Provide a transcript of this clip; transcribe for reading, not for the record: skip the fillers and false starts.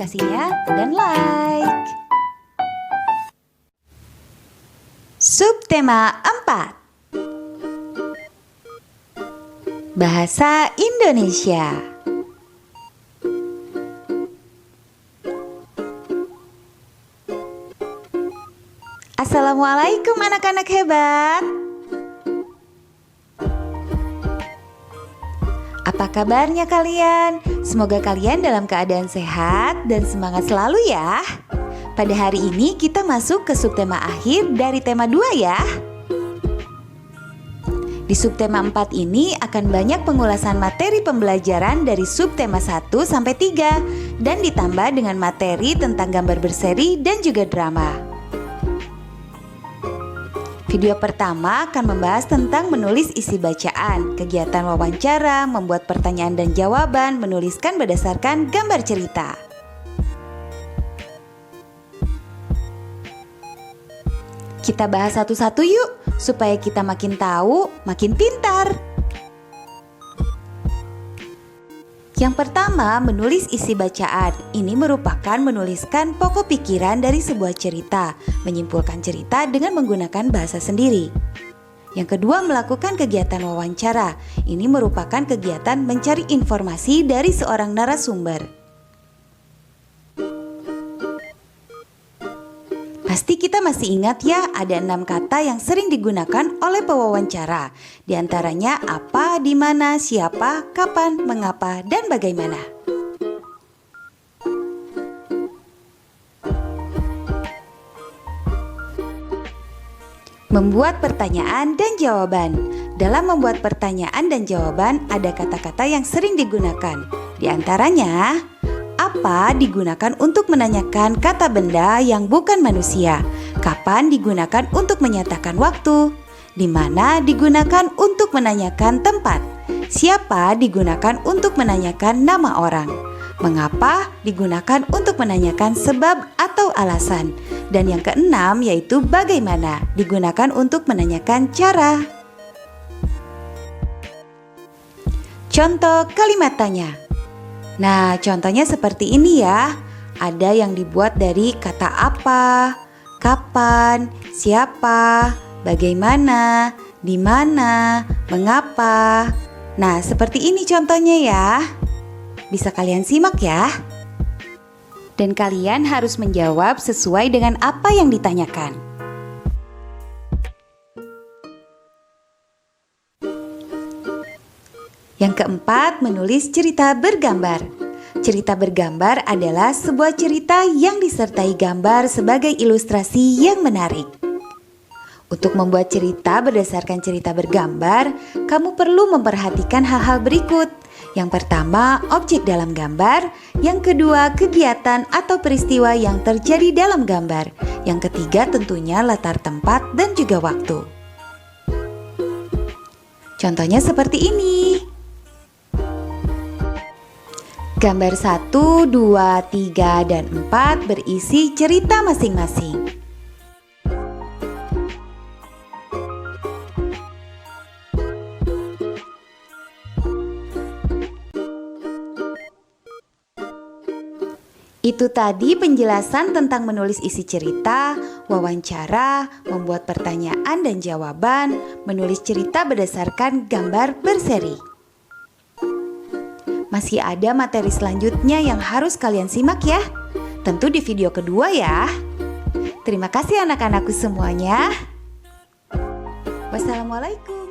notifikasinya dan like. Subtema 4. Bahasa Indonesia. Assalamualaikum anak-anak hebat. Apa kabarnya kalian? Semoga kalian dalam keadaan sehat dan semangat selalu ya. Pada hari ini kita masuk ke subtema akhir dari tema 2 ya. Di subtema 4 ini akan banyak pengulasan materi pembelajaran dari subtema 1 sampai 3 dan ditambah dengan materi tentang gambar berseri dan juga drama. Video pertama akan membahas tentang menulis isi bacaan, kegiatan wawancara, membuat pertanyaan dan jawaban, menuliskan berdasarkan gambar cerita. Kita bahas satu-satu yuk, supaya kita makin tahu, makin pintar. Yang pertama, menulis isi bacaan. Ini merupakan menuliskan pokok pikiran dari sebuah cerita, menyimpulkan cerita dengan menggunakan bahasa sendiri. Yang kedua, melakukan kegiatan wawancara. Ini merupakan kegiatan mencari informasi dari seorang narasumber. Pasti kita masih ingat ya, ada 6 kata yang sering digunakan oleh pewawancara. Di antaranya apa, di mana, siapa, kapan, mengapa, dan bagaimana. Membuat pertanyaan dan jawaban. Dalam membuat pertanyaan dan jawaban ada kata-kata yang sering digunakan. Di antaranya, apa digunakan untuk menanyakan kata benda yang bukan manusia? Kapan digunakan untuk menyatakan waktu? Di mana digunakan untuk menanyakan tempat? Siapa digunakan untuk menanyakan nama orang? Mengapa digunakan untuk menanyakan sebab atau alasan? Dan yang keenam yaitu bagaimana digunakan untuk menanyakan cara. Contoh kalimat tanya. Nah, contohnya seperti ini ya. Ada yang dibuat dari kata apa, kapan, siapa, bagaimana, di mana, mengapa. Nah, seperti ini contohnya ya. Bisa kalian simak ya. Dan kalian harus menjawab sesuai dengan apa yang ditanyakan. Yang keempat, menulis cerita bergambar. Cerita bergambar adalah sebuah cerita yang disertai gambar sebagai ilustrasi yang menarik. Untuk membuat cerita berdasarkan cerita bergambar, kamu perlu memperhatikan hal-hal berikut. Yang pertama, objek dalam gambar. Yang kedua, kegiatan atau peristiwa yang terjadi dalam gambar. Yang ketiga, tentunya latar tempat dan juga waktu. Contohnya seperti ini. Gambar 1, 2, 3, dan 4 berisi cerita masing-masing. Itu tadi penjelasan tentang menulis isi cerita, wawancara, membuat pertanyaan dan jawaban, menulis cerita berdasarkan gambar berseri. Masih ada materi selanjutnya yang harus kalian simak ya. Tentu di video kedua ya. Terima kasih anak-anakku semuanya. Wassalamualaikum.